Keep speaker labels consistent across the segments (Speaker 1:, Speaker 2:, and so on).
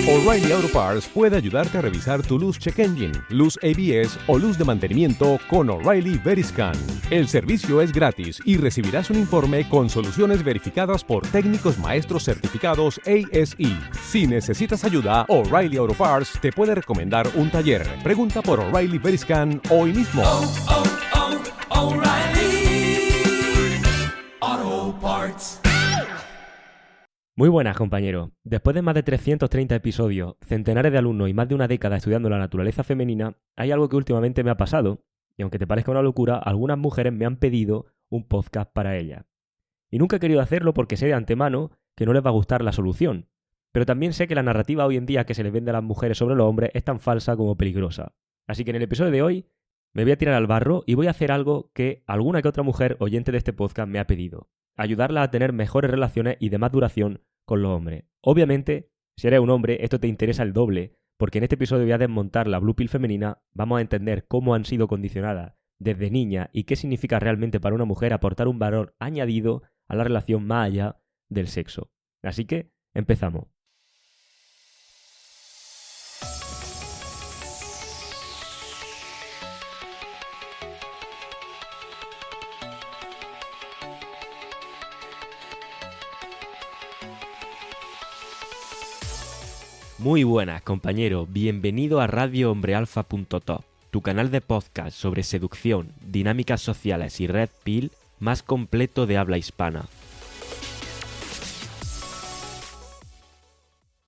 Speaker 1: O'Reilly Auto Parts puede ayudarte a revisar tu luz check engine, luz ABS o luz de mantenimiento con O'Reilly Veriscan. El servicio es gratis y recibirás un informe con soluciones verificadas por técnicos maestros certificados ASE. Si necesitas ayuda, O'Reilly Auto Parts te puede recomendar un taller. Pregunta por O'Reilly Veriscan hoy mismo.
Speaker 2: O'Reilly Auto Parts.
Speaker 3: Muy buenas, compañeros. Después de más de 330 episodios, centenares de alumnos y más de una década estudiando la naturaleza femenina, hay algo que últimamente me ha pasado, y aunque te parezca una locura, algunas mujeres me han pedido un podcast para ellas. Y nunca he querido hacerlo porque sé de antemano que no les va a gustar la solución, pero también sé que la narrativa hoy en día que se les vende a las mujeres sobre los hombres es tan falsa como peligrosa. Así que en el episodio de hoy me voy a tirar al barro y voy a hacer algo que alguna que otra mujer oyente de este podcast me ha pedido: ayudarla a tener mejores relaciones y de más duración con los hombres. Obviamente, si eres un hombre, esto te interesa el doble, porque en este episodio voy a desmontar la Blue Pill femenina, vamos a entender cómo han sido condicionadas desde niña y qué significa realmente para una mujer aportar un valor añadido a la relación más allá del sexo. Así que, empezamos. Muy buenas, compañeros. Bienvenido a radiohombrealfa.top, tu canal de podcast sobre seducción, dinámicas sociales y red pill más completo de habla hispana.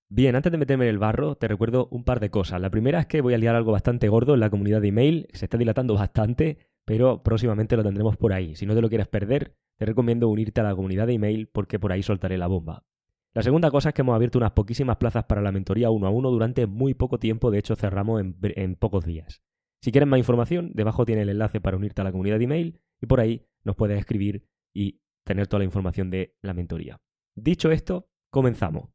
Speaker 3: Bien, antes de meterme en el barro, te recuerdo un par de cosas. La primera es que voy a liar algo bastante gordo en la comunidad de email. Se está dilatando bastante, pero próximamente lo tendremos por ahí. Si no te lo quieres perder, te recomiendo unirte a la comunidad de email porque por ahí soltaré la bomba. La segunda cosa es que hemos abierto unas poquísimas plazas para la mentoría 1 a 1 durante muy poco tiempo. De hecho, cerramos en pocos días. Si quieres más información, debajo tiene el enlace para unirte a la comunidad de email y por ahí nos puedes escribir y tener toda la información de la mentoría. Dicho esto, comenzamos.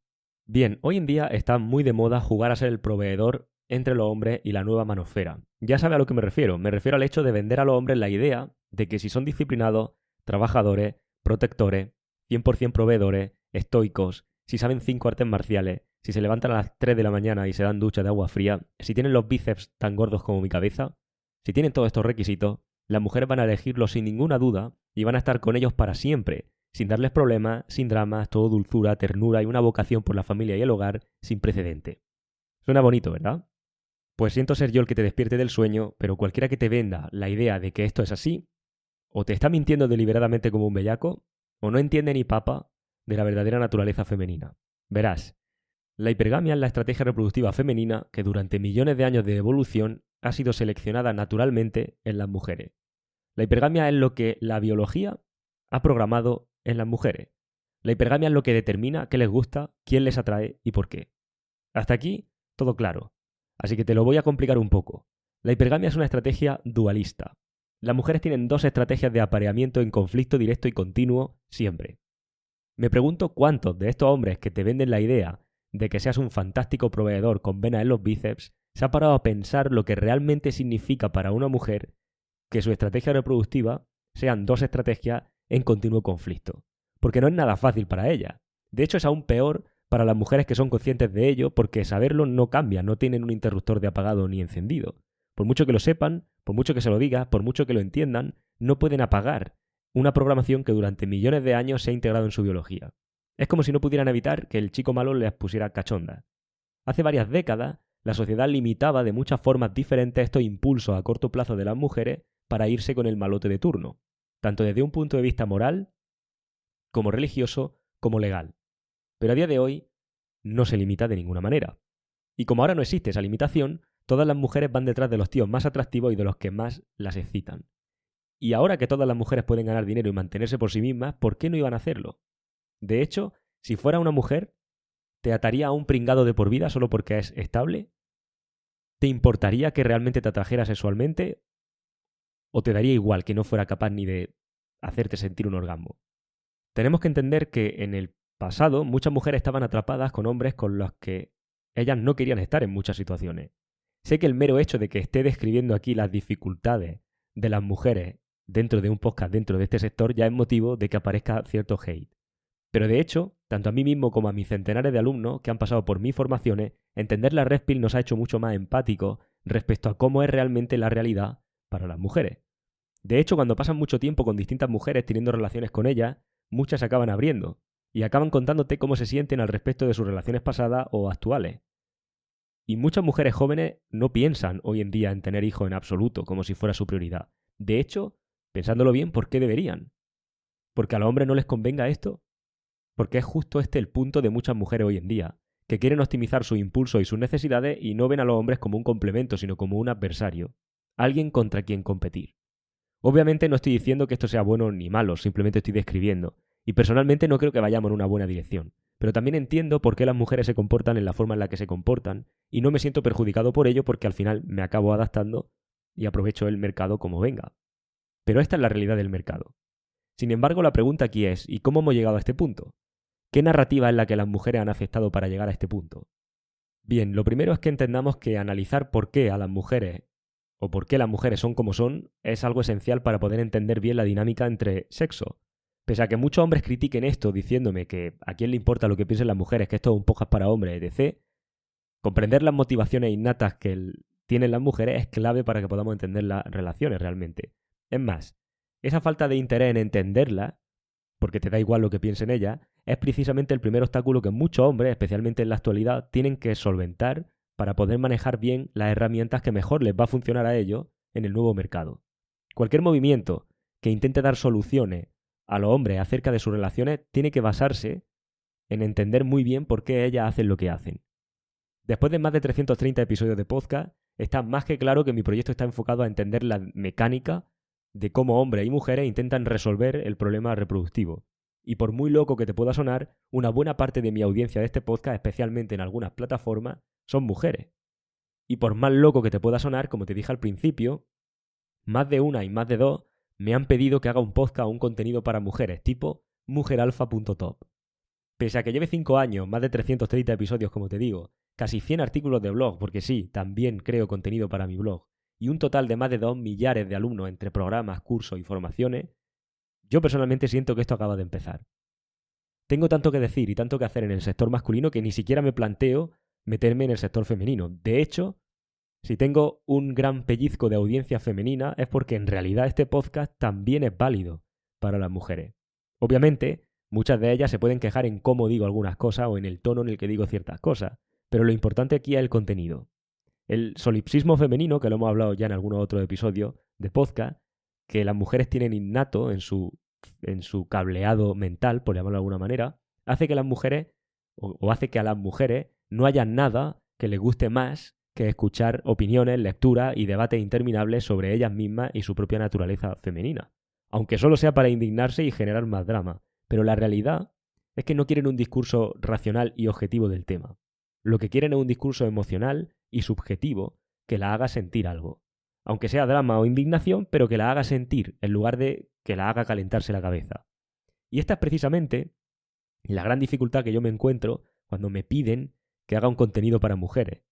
Speaker 3: Bien, hoy en día está muy de moda jugar a ser el proveedor entre los hombres y la nueva manosfera. Ya sabes a lo que me refiero. Me refiero al hecho de vender a los hombres la idea de que si son disciplinados, trabajadores, protectores, 100% proveedores, estoicos, si saben 5 artes marciales, si se levantan a las 3 de la mañana y se dan ducha de agua fría, si tienen los bíceps tan gordos como mi cabeza, si tienen todos estos requisitos, las mujeres van a elegirlos sin ninguna duda y van a estar con ellos para siempre, sin darles problemas, sin dramas, todo dulzura, ternura y una vocación por la familia y el hogar sin precedente. Suena bonito, ¿verdad? Pues siento ser yo el que te despierte del sueño, pero cualquiera que te venda la idea de que esto es así, o te está mintiendo deliberadamente como un bellaco, o no entiende ni papa de la verdadera naturaleza femenina. Verás, la hipergamia es la estrategia reproductiva femenina que durante millones de años de evolución ha sido seleccionada naturalmente en las mujeres. La hipergamia es lo que la biología ha programado en las mujeres. La hipergamia es lo que determina qué les gusta, quién les atrae y por qué. Hasta aquí, todo claro. Así que te lo voy a complicar un poco. La hipergamia es una estrategia dualista. Las mujeres tienen dos estrategias de apareamiento en conflicto directo y continuo siempre. Me pregunto cuántos de estos hombres que te venden la idea de que seas un fantástico proveedor con venas en los bíceps se ha parado a pensar lo que realmente significa para una mujer que su estrategia reproductiva sean dos estrategias en continuo conflicto. Porque no es nada fácil para ellas. De hecho, es aún peor para las mujeres que son conscientes de ello, porque saberlo no cambia, no tienen un interruptor de apagado ni encendido. Por mucho que lo sepan, por mucho que se lo digas, por mucho que lo entiendan, no pueden apagar una programación que durante millones de años se ha integrado en su biología. Es como si no pudieran evitar que el chico malo les pusiera cachondas. Hace varias décadas, la sociedad limitaba de muchas formas diferentes estos impulsos a corto plazo de las mujeres para irse con el malote de turno, tanto desde un punto de vista moral, como religioso, como legal. Pero a día de hoy no se limita de ninguna manera. Y como ahora no existe esa limitación, todas las mujeres van detrás de los tíos más atractivos y de los que más las excitan. Y ahora que todas las mujeres pueden ganar dinero y mantenerse por sí mismas, ¿por qué no iban a hacerlo? De hecho, si fuera una mujer, ¿te ataría a un pringado de por vida solo porque es estable? ¿Te importaría que realmente te atrajera sexualmente? ¿O te daría igual que no fuera capaz ni de hacerte sentir un orgasmo? Tenemos que entender que en el pasado muchas mujeres estaban atrapadas con hombres con los que ellas no querían estar en muchas situaciones. Sé que el mero hecho de que esté describiendo aquí las dificultades de las mujeres dentro de un podcast, dentro de este sector, ya es motivo de que aparezca cierto hate. Pero de hecho, tanto a mí mismo como a mis centenares de alumnos que han pasado por mis formaciones, entender la Red Pill nos ha hecho mucho más empáticos respecto a cómo es realmente la realidad para las mujeres. De hecho, cuando pasan mucho tiempo con distintas mujeres teniendo relaciones con ellas, muchas se acaban abriendo y acaban contándote cómo se sienten al respecto de sus relaciones pasadas o actuales. Y muchas mujeres jóvenes no piensan hoy en día en tener hijos en absoluto, como si fuera su prioridad. De hecho, pensándolo bien, ¿por qué deberían? ¿Porque a los hombres no les convenga esto? Porque es justo este el punto de muchas mujeres hoy en día, que quieren optimizar sus impulsos y sus necesidades y no ven a los hombres como un complemento, sino como un adversario, alguien contra quien competir. Obviamente no estoy diciendo que esto sea bueno ni malo, simplemente estoy describiendo, y personalmente no creo que vayamos en una buena dirección, pero también entiendo por qué las mujeres se comportan en la forma en la que se comportan, y no me siento perjudicado por ello porque al final me acabo adaptando y aprovecho el mercado como venga. Pero esta es la realidad del mercado. Sin embargo, la pregunta aquí es, ¿y cómo hemos llegado a este punto? ¿Qué narrativa es la que las mujeres han aceptado para llegar a este punto? Bien, lo primero es que entendamos que analizar por qué a las mujeres o por qué las mujeres son como son es algo esencial para poder entender bien la dinámica entre sexos. Pese a que muchos hombres critiquen esto diciéndome que a quién le importa lo que piensen las mujeres, que esto es un podcast para hombres, etc., comprender las motivaciones innatas que tienen las mujeres es clave para que podamos entender las relaciones realmente. Es más, esa falta de interés en entenderlas, porque te da igual lo que piensen ellas, es precisamente el primer obstáculo que muchos hombres, especialmente en la actualidad, tienen que solventar para poder manejar bien las herramientas que mejor les va a funcionar a ellos en el nuevo mercado. Cualquier movimiento que intente dar soluciones a los hombres acerca de sus relaciones tiene que basarse en entender muy bien por qué ellas hacen lo que hacen. Después de más de 330 episodios de podcast, está más que claro que mi proyecto está enfocado a entender la mecánica de cómo hombres y mujeres intentan resolver el problema reproductivo. Y por muy loco que te pueda sonar, una buena parte de mi audiencia de este podcast, especialmente en algunas plataformas, son mujeres. Y por más loco que te pueda sonar, como te dije al principio, más de una y más de dos me han pedido que haga un podcast o un contenido para mujeres, tipo mujeralfa.top. Pese a que lleve 5 años, más de 330 episodios, como te digo, casi 100 artículos de blog, porque sí, también creo contenido para mi blog, y un total de más de 2 millares de alumnos entre programas, cursos y formaciones, yo personalmente siento que esto acaba de empezar. Tengo tanto que decir y tanto que hacer en el sector masculino que ni siquiera me planteo meterme en el sector femenino. De hecho, si tengo un gran pellizco de audiencia femenina es porque en realidad este podcast también es válido para las mujeres. Obviamente, muchas de ellas se pueden quejar en cómo digo algunas cosas o en el tono en el que digo ciertas cosas, pero lo importante aquí es el contenido. El solipsismo femenino, que lo hemos hablado ya en algunos otros episodios de podcast, que las mujeres tienen innato en su cableado mental, por llamarlo de alguna manera, hace que las mujeres, o hace que a las mujeres no haya nada que les guste más que escuchar opiniones, lecturas y debates interminables sobre ellas mismas y su propia naturaleza femenina. Aunque solo sea para indignarse y generar más drama. Pero la realidad es que no quieren un discurso racional y objetivo del tema. Lo que quieren es un discurso emocional y subjetivo que la haga sentir algo. Aunque sea drama o indignación, pero que la haga sentir en lugar de que la haga calentarse la cabeza. Y esta es precisamente la gran dificultad que yo me encuentro cuando me piden que haga un contenido para mujeres.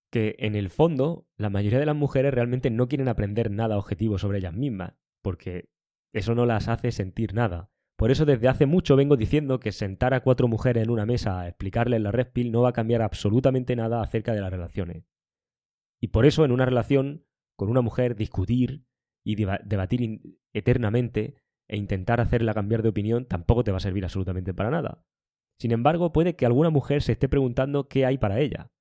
Speaker 3: Que en el fondo, la mayoría de las mujeres realmente no quieren aprender nada objetivo sobre ellas mismas, porque eso no las hace sentir nada. Por eso desde hace mucho vengo diciendo que sentar a 4 mujeres en una mesa a explicarles la Red Pill no va a cambiar absolutamente nada acerca de las relaciones. Y por eso en una relación con una mujer discutir y debatir eternamente e intentar hacerla cambiar de opinión tampoco te va a servir absolutamente para nada. Sin embargo, puede que alguna mujer se esté preguntando qué hay para ella.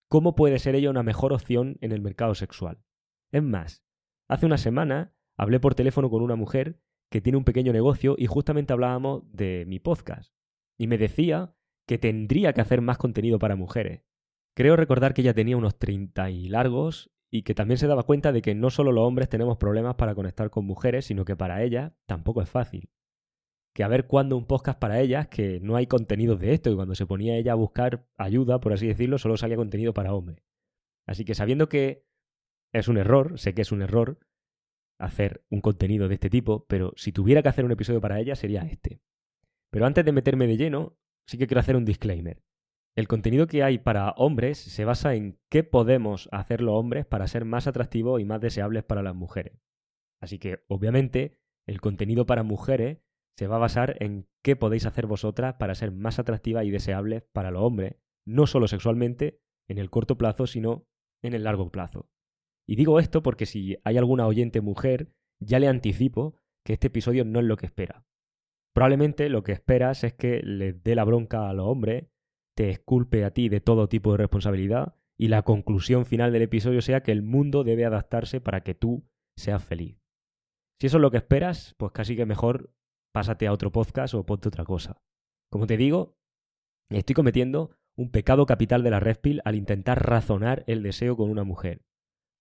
Speaker 3: ¿Cómo puede ser ella una mejor opción en el mercado sexual? Es más, hace una semana hablé por teléfono con una mujer que tiene un pequeño negocio y justamente hablábamos de mi podcast. Y me decía que tendría que hacer más contenido para mujeres. Creo recordar que ella tenía unos 30 y largos y que también se daba cuenta de que no solo los hombres tenemos problemas para conectar con mujeres, sino que para ellas tampoco es fácil. Que a ver cuándo un podcast para ellas, que no hay contenidos de esto, y cuando se ponía ella a buscar ayuda, por así decirlo, solo salía contenido para hombres. Así que sabiendo que es un error, sé que es un error hacer un contenido de este tipo, pero si tuviera que hacer un episodio para ella sería este. Pero antes de meterme de lleno, sí que quiero hacer un disclaimer. El contenido que hay para hombres se basa en qué podemos hacer los hombres para ser más atractivos y más deseables para las mujeres. Así que, obviamente, el contenido para mujeres se va a basar en qué podéis hacer vosotras para ser más atractivas y deseables para los hombres, no solo sexualmente, en el corto plazo, sino en el largo plazo. Y digo esto porque si hay alguna oyente mujer, ya le anticipo que este episodio no es lo que espera. Probablemente lo que esperas es que les dé la bronca a los hombres, te exculpe a ti de todo tipo de responsabilidad y la conclusión final del episodio sea que el mundo debe adaptarse para que tú seas feliz. Si eso es lo que esperas, pues casi que mejor pásate a otro podcast o ponte otra cosa. Como te digo, estoy cometiendo un pecado capital de la Red Pill al intentar razonar el deseo con una mujer.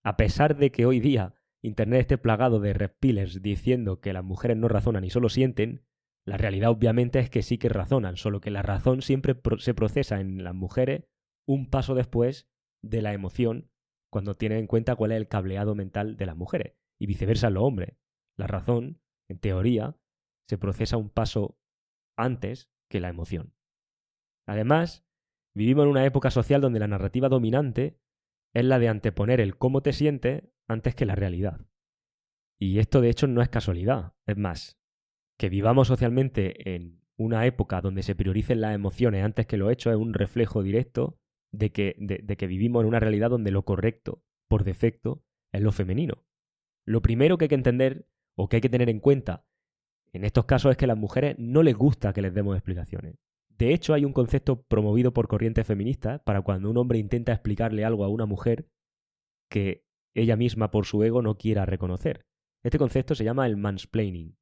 Speaker 3: A pesar de que hoy día Internet esté plagado de Red Pillers diciendo que las mujeres no razonan y solo sienten, la realidad obviamente es que sí que razonan, solo que la razón siempre se procesa en las mujeres un paso después de la emoción cuando tienen en cuenta cuál es el cableado mental de las mujeres, y viceversa en los hombres. La razón, en teoría, se procesa un paso antes que la emoción. Además, vivimos en una época social donde la narrativa dominante es la de anteponer el cómo te sientes antes que la realidad. Y esto de hecho no es casualidad. Es más, que vivamos socialmente en una época donde se prioricen las emociones antes que los hechos es un reflejo directo de que vivimos en una realidad donde lo correcto, por defecto, es lo femenino. Lo primero que hay que entender o que hay que tener en cuenta en estos casos es que a las mujeres no les gusta que les demos explicaciones. De hecho, hay un concepto promovido por corrientes feministas para cuando un hombre intenta explicarle algo a una mujer que ella misma por su ego no quiera reconocer. Este concepto se llama el mansplaining.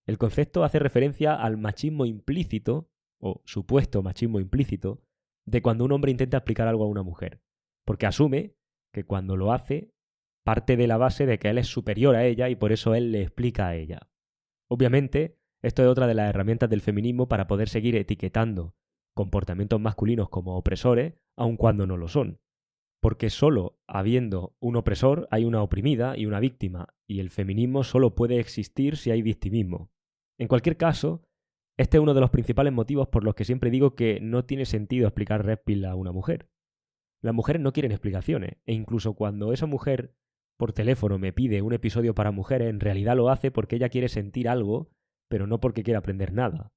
Speaker 3: El concepto hace referencia al machismo implícito, o supuesto machismo implícito, de cuando un hombre intenta explicar algo a una mujer. Porque asume que cuando lo hace, parte de la base de que él es superior a ella y por eso él le explica a ella. Obviamente, esto es otra de las herramientas del feminismo para poder seguir etiquetando comportamientos masculinos como opresores, aun cuando no lo son. Porque solo habiendo un opresor hay una oprimida y una víctima, y el feminismo solo puede existir si hay victimismo. En cualquier caso, este es uno de los principales motivos por los que siempre digo que no tiene sentido explicar Red Pill a una mujer. Las mujeres no quieren explicaciones, e incluso cuando esa mujer por teléfono me pide un episodio para mujeres, en realidad lo hace porque ella quiere sentir algo, pero no porque quiera aprender nada.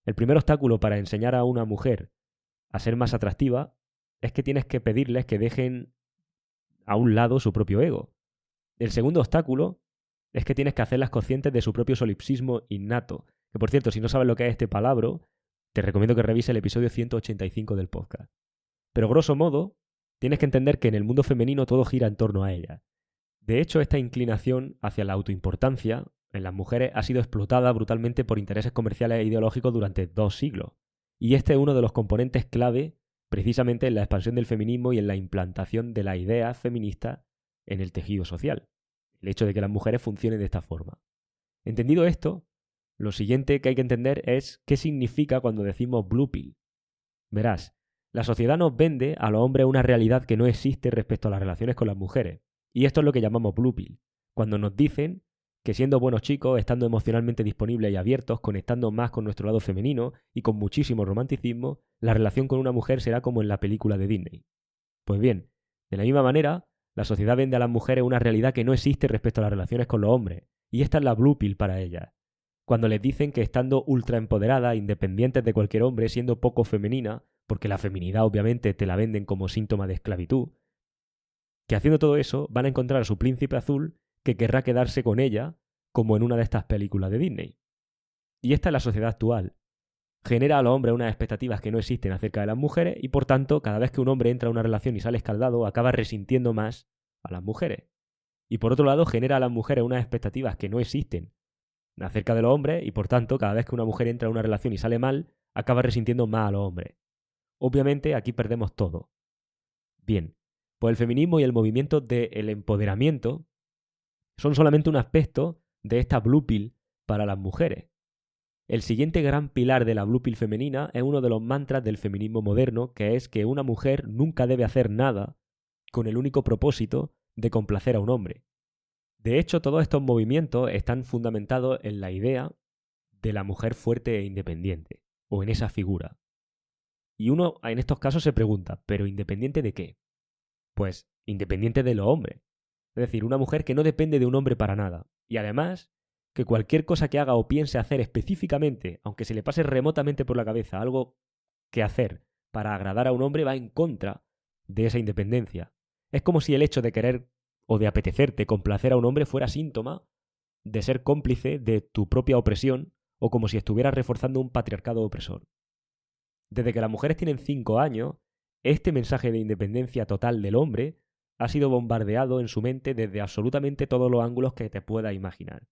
Speaker 3: El primer obstáculo para enseñar a una mujer a ser más atractiva es que tienes que pedirles que dejen a un lado su propio ego. El segundo obstáculo es que tienes que hacerlas conscientes de su propio solipsismo innato. Que por cierto, si no sabes lo que es este palabra, te recomiendo que revises el episodio 185 del podcast. Pero grosso modo, tienes que entender que en el mundo femenino todo gira en torno a ella. De hecho, esta inclinación hacia la autoimportancia en las mujeres ha sido explotada brutalmente por intereses comerciales e ideológicos durante 2 siglos. Y este es uno de los componentes clave precisamente en la expansión del feminismo y en la implantación de la idea feminista en el tejido social. El hecho de que las mujeres funcionen de esta forma. Entendido esto, lo siguiente que hay que entender es qué significa cuando decimos blue pill. Verás, la sociedad nos vende a los hombres una realidad que no existe respecto a las relaciones con las mujeres. Y esto es lo que llamamos blue pill. Cuando nos dicen que siendo buenos chicos, estando emocionalmente disponibles y abiertos, conectando más con nuestro lado femenino y con muchísimo romanticismo, la relación con una mujer será como en la película de Disney. Pues bien, de la misma manera, la sociedad vende a las mujeres una realidad que no existe respecto a las relaciones con los hombres, y esta es la blue pill para ellas. Cuando les dicen que estando ultra empoderadas, independientes de cualquier hombre, siendo poco femenina, porque la feminidad obviamente te la venden como síntoma de esclavitud, que haciendo todo eso van a encontrar a su príncipe azul que querrá quedarse con ella, como en una de estas películas de Disney. Y esta es la sociedad actual. Genera a los hombres unas expectativas que no existen acerca de las mujeres y por tanto, cada vez que un hombre entra a una relación y sale escaldado, acaba resintiendo más a las mujeres. Y por otro lado, genera a las mujeres unas expectativas que no existen acerca de los hombres y por tanto, cada vez que una mujer entra a una relación y sale mal, acaba resintiendo más a los hombres. Obviamente, aquí perdemos todo. Bien, pues el feminismo y el movimiento del empoderamiento son solamente un aspecto de esta blue pill para las mujeres. El siguiente gran pilar de la blue pill femenina es uno de los mantras del feminismo moderno, que es que una mujer nunca debe hacer nada con el único propósito de complacer a un hombre. De hecho, todos estos movimientos están fundamentados en la idea de la mujer fuerte e independiente, o en esa figura. Y uno en estos casos se pregunta, ¿pero independiente de qué? Pues independiente de los hombres. Es decir, una mujer que no depende de un hombre para nada. Y además, que cualquier cosa que haga o piense hacer específicamente, aunque se le pase remotamente por la cabeza algo que hacer para agradar a un hombre, va en contra de esa independencia. Es como si el hecho de querer o de apetecerte complacer a un hombre fuera síntoma de ser cómplice de tu propia opresión o como si estuvieras reforzando un patriarcado opresor. Desde que las mujeres tienen 5 años, este mensaje de independencia total del hombre ha sido bombardeado en su mente desde absolutamente todos los ángulos que te puedas imaginar.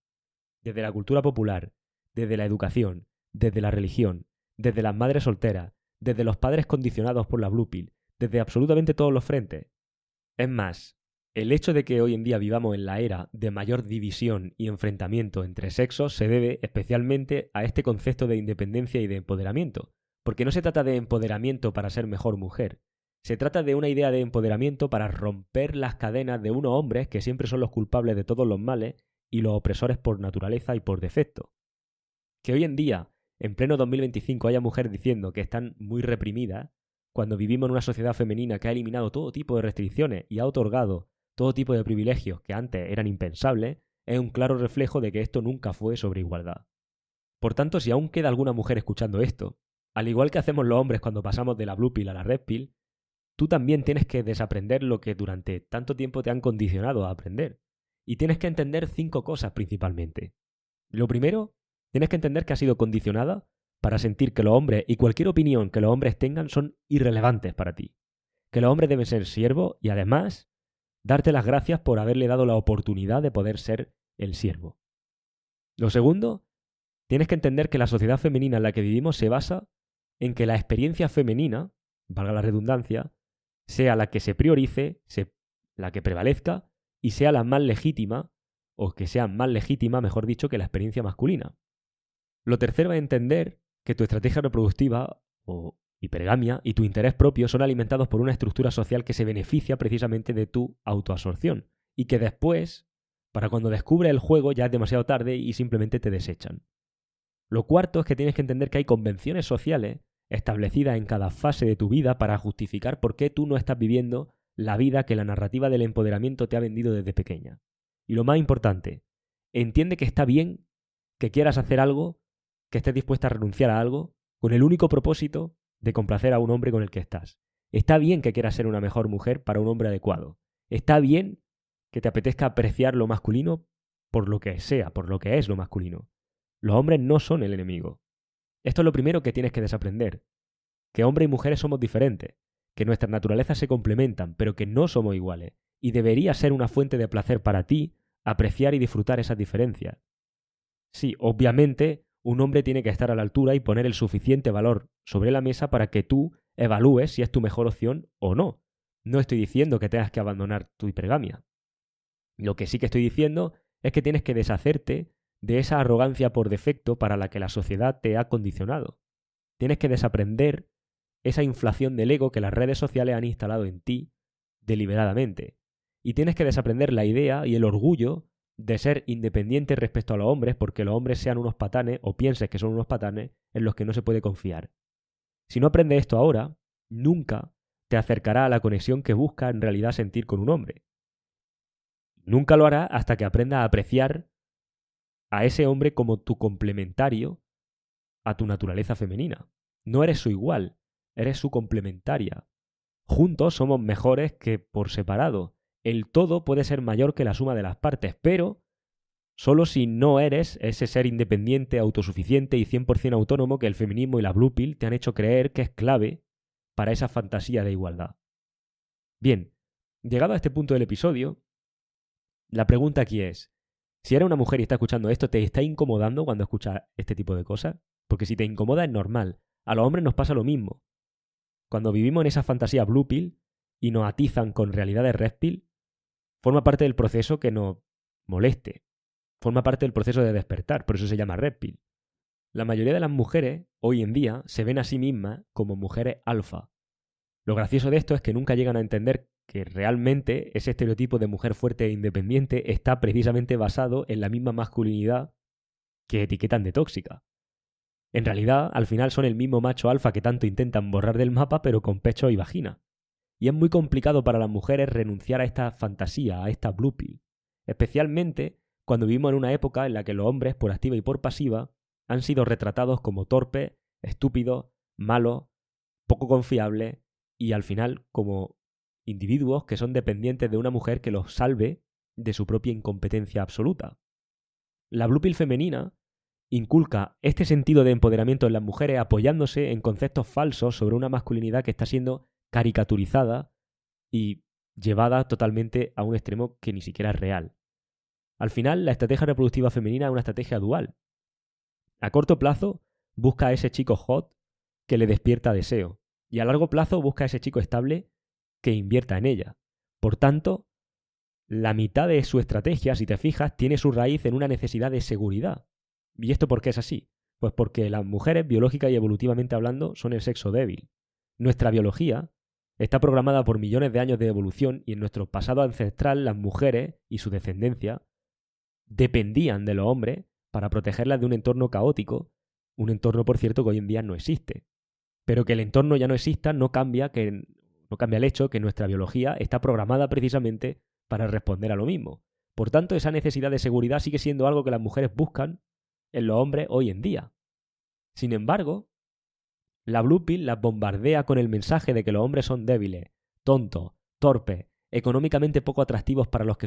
Speaker 3: Desde la cultura popular, desde la educación, desde la religión, desde las madres solteras, desde los padres condicionados por la Blue Pill, desde absolutamente todos los frentes. Es más, el hecho de que hoy en día vivamos en la era de mayor división y enfrentamiento entre sexos se debe especialmente a este concepto de independencia y de empoderamiento, porque no se trata de empoderamiento para ser mejor mujer, se trata de una idea de empoderamiento para romper las cadenas de unos hombres que siempre son los culpables de todos los males y los opresores por naturaleza y por defecto. Que hoy en día, en pleno 2025, haya mujeres diciendo que están muy reprimidas, cuando vivimos en una sociedad femenina que ha eliminado todo tipo de restricciones y ha otorgado todo tipo de privilegios que antes eran impensables, es un claro reflejo de que esto nunca fue sobre igualdad. Por tanto, si aún queda alguna mujer escuchando esto, al igual que hacemos los hombres cuando pasamos de la Blue Pill a la Red Pill, tú también tienes que desaprender lo que durante tanto tiempo te han condicionado a aprender. Y tienes que entender 5 cosas principalmente. Lo primero, tienes que entender que has sido condicionada para sentir que los hombres y cualquier opinión que los hombres tengan son irrelevantes para ti. Que los hombres deben ser siervos y además darte las gracias por haberle dado la oportunidad de poder ser el siervo. Lo segundo, tienes que entender que la sociedad femenina en la que vivimos se basa en que la experiencia femenina, valga la redundancia, sea la que se priorice, la que prevalezca y sea la más legítima, o que sea más legítima, mejor dicho, que la experiencia masculina. Lo tercero es entender que tu estrategia reproductiva o hipergamia y tu interés propio son alimentados por una estructura social que se beneficia precisamente de tu autoabsorción y que después, para cuando descubres el juego, ya es demasiado tarde y simplemente te desechan. Lo cuarto es que tienes que entender que hay convenciones sociales establecidas en cada fase de tu vida para justificar por qué tú no estás viviendo la vida que la narrativa del empoderamiento te ha vendido desde pequeña. Y lo más importante, entiende que está bien que quieras hacer algo, que estés dispuesta a renunciar a algo, con el único propósito de complacer a un hombre con el que estás. Está bien que quieras ser una mejor mujer para un hombre adecuado. Está bien que te apetezca apreciar lo masculino por lo que sea, por lo que es lo masculino. Los hombres no son el enemigo. Esto es lo primero que tienes que desaprender. Que hombres y mujeres somos diferentes, que nuestras naturalezas se complementan, pero que no somos iguales. Y debería ser una fuente de placer para ti apreciar y disfrutar esas diferencias. Sí, obviamente, un hombre tiene que estar a la altura y poner el suficiente valor sobre la mesa para que tú evalúes si es tu mejor opción o no. No estoy diciendo que tengas que abandonar tu hipergamia. Lo que sí que estoy diciendo es que tienes que deshacerte de esa arrogancia por defecto para la que la sociedad te ha condicionado. Tienes que desaprender esa inflación del ego que las redes sociales han instalado en ti deliberadamente. Y tienes que desaprender la idea y el orgullo de ser independiente respecto a los hombres porque los hombres sean unos patanes o pienses que son unos patanes en los que no se puede confiar. Si no aprendes esto ahora, nunca te acercará a la conexión que busca en realidad sentir con un hombre. Nunca lo hará hasta que aprendas a apreciar a ese hombre como tu complementario a tu naturaleza femenina. No eres su igual, eres su complementaria. Juntos somos mejores que por separado. El todo puede ser mayor que la suma de las partes, pero solo si no eres ese ser independiente, autosuficiente y 100% autónomo que el feminismo y la Blue Pill te han hecho creer que es clave para esa fantasía de igualdad. Bien, llegado a este punto del episodio, la pregunta aquí es, si eres una mujer y estás escuchando esto, ¿te está incomodando cuando escuchas este tipo de cosas? Porque si te incomoda es normal. A los hombres nos pasa lo mismo. Cuando vivimos en esa fantasía Blue Pill y nos atizan con realidades Red Pill, forma parte del proceso que nos moleste. Forma parte del proceso de despertar, por eso se llama Red Pill. La mayoría de las mujeres, hoy en día, se ven a sí mismas como mujeres alfa. Lo gracioso de esto es que nunca llegan a entender que realmente ese estereotipo de mujer fuerte e independiente está precisamente basado en la misma masculinidad que etiquetan de tóxica. En realidad, al final son el mismo macho alfa que tanto intentan borrar del mapa, pero con pecho y vagina. Y es muy complicado para las mujeres renunciar a esta fantasía, a esta Blue Pill. Especialmente cuando vivimos en una época en la que los hombres, por activa y por pasiva, han sido retratados como torpes, estúpidos, malos, poco confiables y al final como individuos que son dependientes de una mujer que los salve de su propia incompetencia absoluta. La Blue Pill femenina inculca este sentido de empoderamiento en las mujeres apoyándose en conceptos falsos sobre una masculinidad que está siendo caricaturizada y llevada totalmente a un extremo que ni siquiera es real. Al final, la estrategia reproductiva femenina es una estrategia dual. A corto plazo, busca a ese chico hot que le despierta deseo, y a largo plazo busca a ese chico estable que invierta en ella. Por tanto, la mitad de su estrategia, si te fijas, tiene su raíz en una necesidad de seguridad. ¿Y esto por qué es así? Pues porque las mujeres, biológica y evolutivamente hablando, son el sexo débil. Nuestra biología está programada por millones de años de evolución y en nuestro pasado ancestral las mujeres y su descendencia dependían de los hombres para protegerlas de un entorno caótico, un entorno, por cierto, que hoy en día no existe. Pero que el entorno ya no exista no cambia el hecho que nuestra biología está programada precisamente para responder a lo mismo. Por tanto, esa necesidad de seguridad sigue siendo algo que las mujeres buscan en los hombres hoy en día. Sin embargo, la Blue Pill las bombardea con el mensaje de que los hombres son débiles, tontos, torpes, económicamente poco atractivos para lo que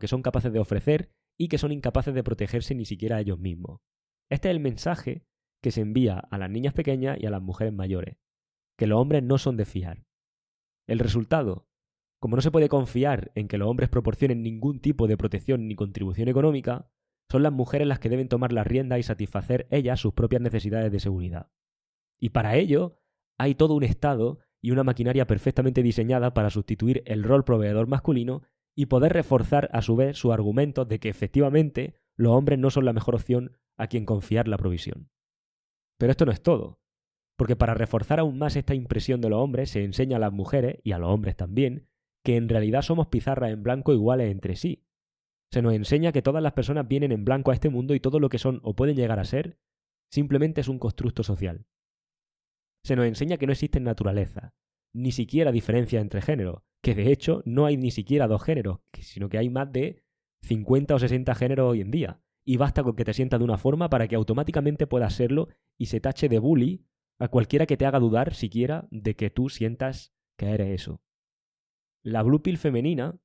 Speaker 3: son capaces de ofrecer y que son incapaces de protegerse ni siquiera a ellos mismos. Este es el mensaje que se envía a las niñas pequeñas y a las mujeres mayores, que los hombres no son de fiar. El resultado, como no se puede confiar en que los hombres proporcionen ningún tipo de protección ni contribución económica, son las mujeres las que deben tomar las riendas y satisfacer ellas sus propias necesidades de seguridad. Y para ello hay todo un Estado y una maquinaria perfectamente diseñada para sustituir el rol proveedor masculino y poder reforzar a su vez sus argumentos de que efectivamente los hombres no son la mejor opción a quien confiar la provisión. Pero esto no es todo, porque para reforzar aún más esta impresión de los hombres se enseña a las mujeres, y a los hombres también, que en realidad somos pizarras en blanco iguales entre sí. Se nos enseña que todas las personas vienen en blanco a este mundo y todo lo que son o pueden llegar a ser simplemente es un constructo social. Se nos enseña que no existen naturalezas, ni siquiera diferencias entre géneros, que de hecho no hay ni siquiera dos géneros, sino que hay más de 50 o 60 géneros hoy en día. Y basta con que te sientas de una forma para que automáticamente puedas serlo y se tache de bully a cualquiera que te haga dudar siquiera de que tú sientas que eres eso. La Blue Pill femenina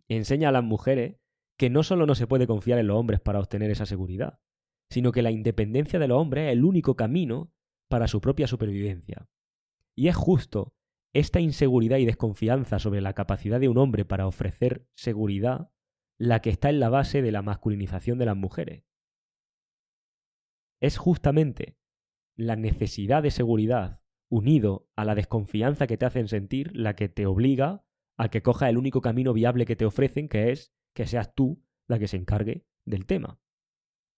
Speaker 3: enseña a las mujeres que no solo no se puede confiar en los hombres para obtener esa seguridad, sino que la independencia de los hombres es el único camino para su propia supervivencia. Y es justo esta inseguridad y desconfianza sobre la capacidad de un hombre para ofrecer seguridad la que está en la base de la masculinización de las mujeres. Es justamente la necesidad de seguridad unido a la desconfianza que te hacen sentir la que te obliga a que cojas el único camino viable que te ofrecen, que es que seas tú la que se encargue del tema.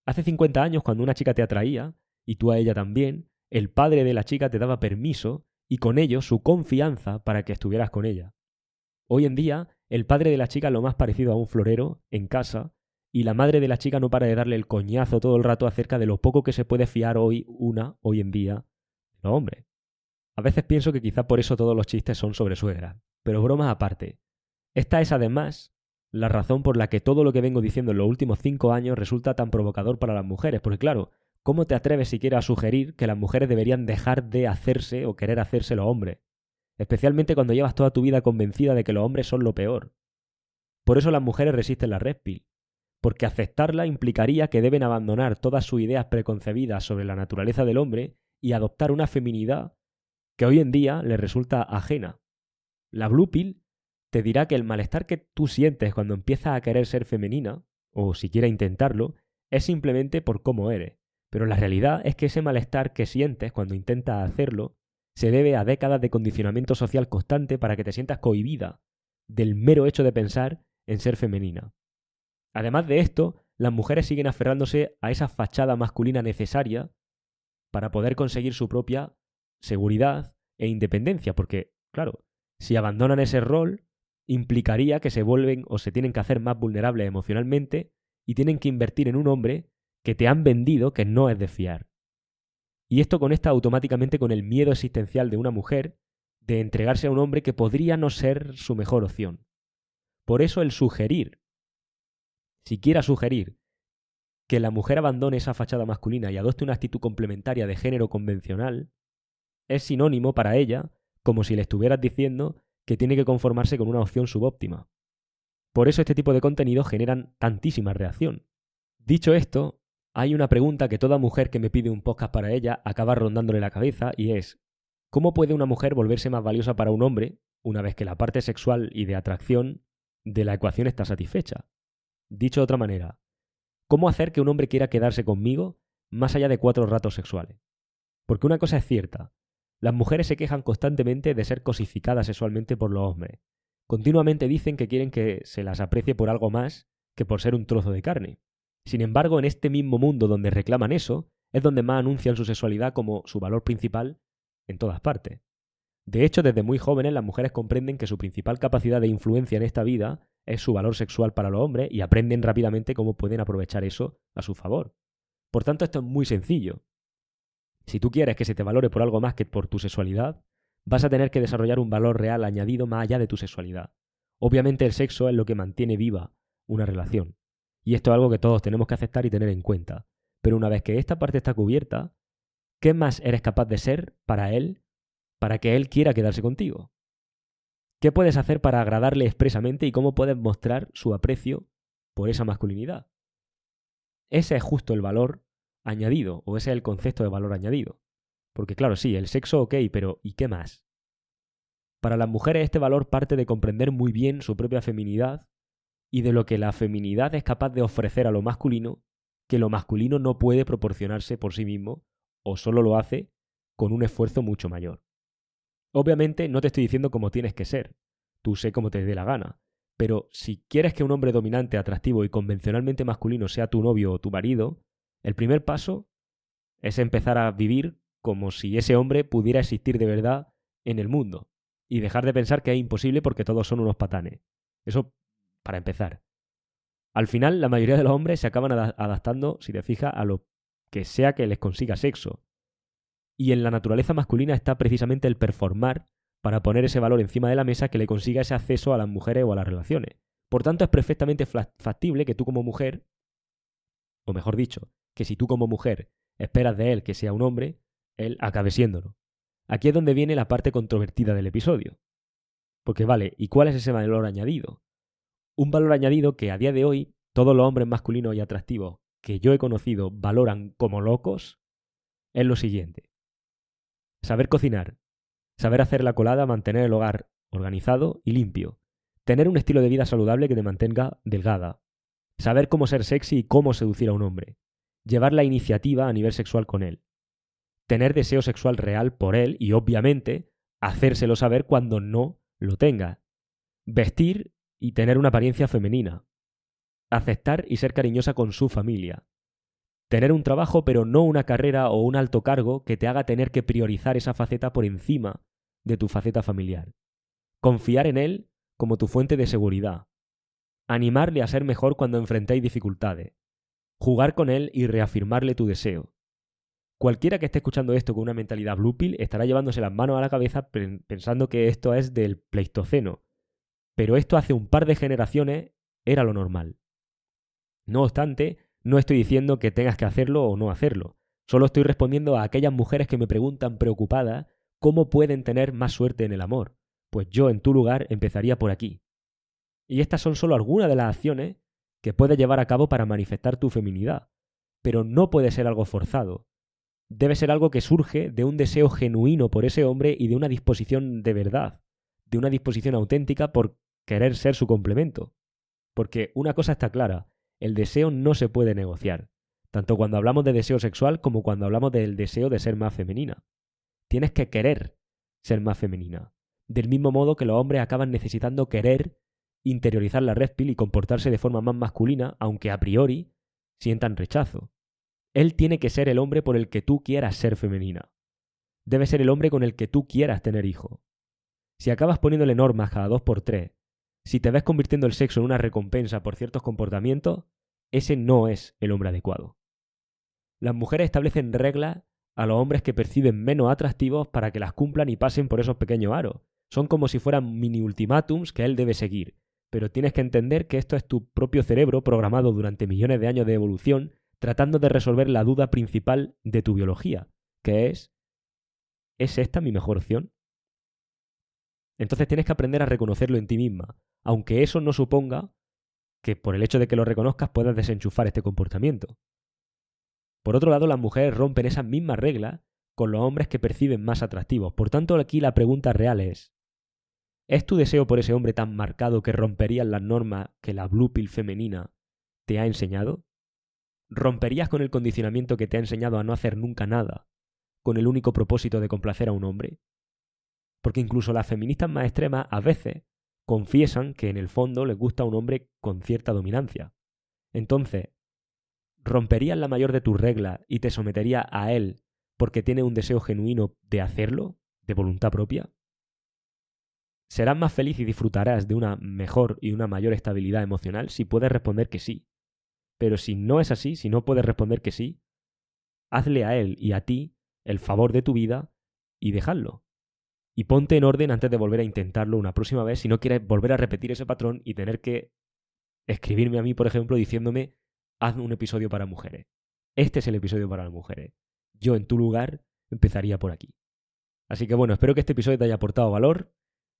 Speaker 3: Hace 50 años, cuando una chica te atraía, y tú a ella también, el padre de la chica te daba permiso y con ello su confianza para que estuvieras con ella. Hoy en día, el padre de la chica es lo más parecido a un florero en casa y la madre de la chica no para de darle el coñazo todo el rato acerca de lo poco que se puede fiar hoy en día de los hombres. A veces pienso que quizá por eso todos los chistes son sobre suegras, pero bromas aparte. Esta es además la razón por la que todo lo que vengo diciendo en los últimos 5 años resulta tan provocador para las mujeres, porque claro, ¿cómo te atreves siquiera a sugerir que las mujeres deberían dejar de hacerse o querer hacerse los hombres? Especialmente cuando llevas toda tu vida convencida de que los hombres son lo peor. Por eso las mujeres resisten la Red Pill, porque aceptarla implicaría que deben abandonar todas sus ideas preconcebidas sobre la naturaleza del hombre y adoptar una feminidad que hoy en día les resulta ajena. La Blue Pill te dirá que el malestar que tú sientes cuando empiezas a querer ser femenina, o siquiera intentarlo, es simplemente por cómo eres. Pero la realidad es que ese malestar que sientes cuando intentas hacerlo se debe a décadas de condicionamiento social constante para que te sientas cohibida del mero hecho de pensar en ser femenina. Además de esto, las mujeres siguen aferrándose a esa fachada masculina necesaria para poder conseguir su propia seguridad e independencia, porque, claro, si abandonan ese rol, implicaría que se vuelven o se tienen que hacer más vulnerables emocionalmente y tienen que invertir en un hombre que te han vendido que no es de fiar. Y esto conecta automáticamente con el miedo existencial de una mujer de entregarse a un hombre que podría no ser su mejor opción. Por eso el sugerir siquiera sugerir que la mujer abandone esa fachada masculina y adopte una actitud complementaria de género convencional, es sinónimo para ella como si le estuvieras diciendo que tiene que conformarse con una opción subóptima. Por eso este tipo de contenidos generan tantísima reacción. Dicho esto, hay una pregunta que toda mujer que me pide un podcast para ella acaba rondándole la cabeza y es: ¿cómo puede una mujer volverse más valiosa para un hombre una vez que la parte sexual y de atracción de la ecuación está satisfecha? Dicho de otra manera, ¿cómo hacer que un hombre quiera quedarse conmigo más allá de 4 ratos sexuales? Porque una cosa es cierta, las mujeres se quejan constantemente de ser cosificadas sexualmente por los hombres. Continuamente dicen que quieren que se las aprecie por algo más que por ser un trozo de carne. Sin embargo, en este mismo mundo donde reclaman eso, es donde más anuncian su sexualidad como su valor principal en todas partes. De hecho, desde muy jóvenes las mujeres comprenden que su principal capacidad de influencia en esta vida es su valor sexual para los hombres y aprenden rápidamente cómo pueden aprovechar eso a su favor. Por tanto, esto es muy sencillo. Si tú quieres que se te valore por algo más que por tu sexualidad, vas a tener que desarrollar un valor real añadido más allá de tu sexualidad. Obviamente el sexo es lo que mantiene viva una relación. Y esto es algo que todos tenemos que aceptar y tener en cuenta. Pero una vez que esta parte está cubierta, ¿qué más eres capaz de ser para él, para que él quiera quedarse contigo? ¿Qué puedes hacer para agradarle expresamente y cómo puedes mostrar su aprecio por esa masculinidad? Ese es justo el valor añadido, o ese es el concepto de valor añadido. Porque claro, sí, el sexo ok, pero ¿y qué más? Para las mujeres este valor parte de comprender muy bien su propia feminidad y de lo que la feminidad es capaz de ofrecer a lo masculino, que lo masculino no puede proporcionarse por sí mismo o solo lo hace con un esfuerzo mucho mayor. Obviamente no te estoy diciendo cómo tienes que ser, tú sé cómo te dé la gana, pero si quieres que un hombre dominante, atractivo y convencionalmente masculino sea tu novio o tu marido, el primer paso es empezar a vivir como si ese hombre pudiera existir de verdad en el mundo y dejar de pensar que es imposible porque todos son unos patanes. Eso para empezar. Al final, la mayoría de los hombres se acaban adaptando, si te fijas, a lo que sea que les consiga sexo. Y en la naturaleza masculina está precisamente el performar para poner ese valor encima de la mesa que le consiga ese acceso a las mujeres o a las relaciones. Por tanto, es perfectamente factible que tú como mujer, o mejor dicho, que si tú como mujer esperas de él que sea un hombre, él acabe siéndolo. Aquí es donde viene la parte controvertida del episodio. Porque vale, ¿y cuál es ese valor añadido? Un valor añadido que a día de hoy todos los hombres masculinos y atractivos que yo he conocido valoran como locos es lo siguiente. Saber cocinar, saber hacer la colada, mantener el hogar organizado y limpio, tener un estilo de vida saludable que te mantenga delgada, saber cómo ser sexy y cómo seducir a un hombre, llevar la iniciativa a nivel sexual con él, tener deseo sexual real por él y obviamente hacérselo saber cuando no lo tenga, vestir y tener una apariencia femenina, aceptar y ser cariñosa con su familia, tener un trabajo pero no una carrera o un alto cargo que te haga tener que priorizar esa faceta por encima de tu faceta familiar, confiar en él como tu fuente de seguridad, animarle a ser mejor cuando enfrentéis dificultades, jugar con él y reafirmarle tu deseo. Cualquiera que esté escuchando esto con una mentalidad blue pill estará llevándose las manos a la cabeza pensando que esto es del Pleistoceno. Pero esto hace un par de generaciones era lo normal. No obstante, no estoy diciendo que tengas que hacerlo o no hacerlo. Solo estoy respondiendo a aquellas mujeres que me preguntan preocupadas cómo pueden tener más suerte en el amor. Pues yo en tu lugar empezaría por aquí. Y estas son solo algunas de las acciones que puedes llevar a cabo para manifestar tu feminidad. Pero no puede ser algo forzado. Debe ser algo que surge de un deseo genuino por ese hombre y de una disposición de verdad, de una disposición auténtica por querer ser su complemento. Porque una cosa está clara, el deseo no se puede negociar, tanto cuando hablamos de deseo sexual como cuando hablamos del deseo de ser más femenina. Tienes que querer ser más femenina, del mismo modo que los hombres acaban necesitando querer interiorizar la red pill y comportarse de forma más masculina, aunque a priori sientan rechazo. Él tiene que ser el hombre por el que tú quieras ser femenina. Debe ser el hombre con el que tú quieras tener hijos. Si acabas poniéndole normas cada 2x3, si te ves convirtiendo el sexo en una recompensa por ciertos comportamientos, ese no es el hombre adecuado. Las mujeres establecen reglas a los hombres que perciben menos atractivos para que las cumplan y pasen por esos pequeños aros. Son como si fueran mini ultimátums que él debe seguir. pero tienes que entender que esto es tu propio cerebro programado durante millones de años de evolución tratando de resolver la duda principal de tu biología, que ¿es esta mi mejor opción? Entonces tienes que aprender a reconocerlo en ti misma, aunque eso no suponga que por el hecho de que lo reconozcas puedas desenchufar este comportamiento. Por otro lado, las mujeres rompen esas mismas reglas con los hombres que perciben más atractivos. Por tanto, aquí la pregunta real ¿es tu deseo por ese hombre tan marcado que romperías las normas que la blue pill femenina te ha enseñado? ¿Romperías con el condicionamiento que te ha enseñado a no hacer nunca nada con el único propósito de complacer a un hombre? Porque incluso las feministas más extremas a veces confiesan que en el fondo les gusta un hombre con cierta dominancia. Entonces, ¿romperías la mayor de tus reglas y te someterías a él porque tiene un deseo genuino de hacerlo, de voluntad propia? ¿Serás más feliz y disfrutarás de una mejor y una mayor estabilidad emocional si puedes responder que sí? Pero si no es así, si no puedes responder que sí, hazle a él y a ti el favor de tu vida y dejadlo. Y ponte en orden antes de volver a intentarlo una próxima vez si no quieres volver a repetir ese patrón y tener que escribirme a mí, por ejemplo, diciéndome haz un episodio para mujeres. Este es el episodio para las mujeres. Yo en tu lugar empezaría por aquí. Así que bueno, espero que este episodio te haya aportado valor,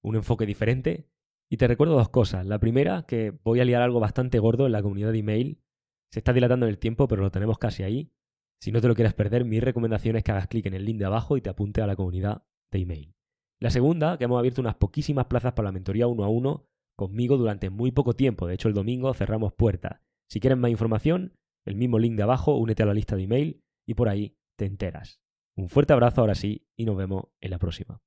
Speaker 3: un enfoque diferente. Y te recuerdo dos cosas. La primera, que voy a liar algo bastante gordo en la comunidad de email. Se está dilatando en el tiempo, pero lo tenemos casi ahí. Si no te lo quieres perder, mi recomendación es que hagas clic en el link de abajo y te apunte a la comunidad de email. La segunda, que hemos abierto unas poquísimas plazas para la mentoría 1 a 1 conmigo durante muy poco tiempo. De hecho, el domingo cerramos puertas. Si quieres más información, el mismo link de abajo, únete a la lista de email y por ahí te enteras. Un fuerte abrazo ahora sí y nos vemos en la próxima.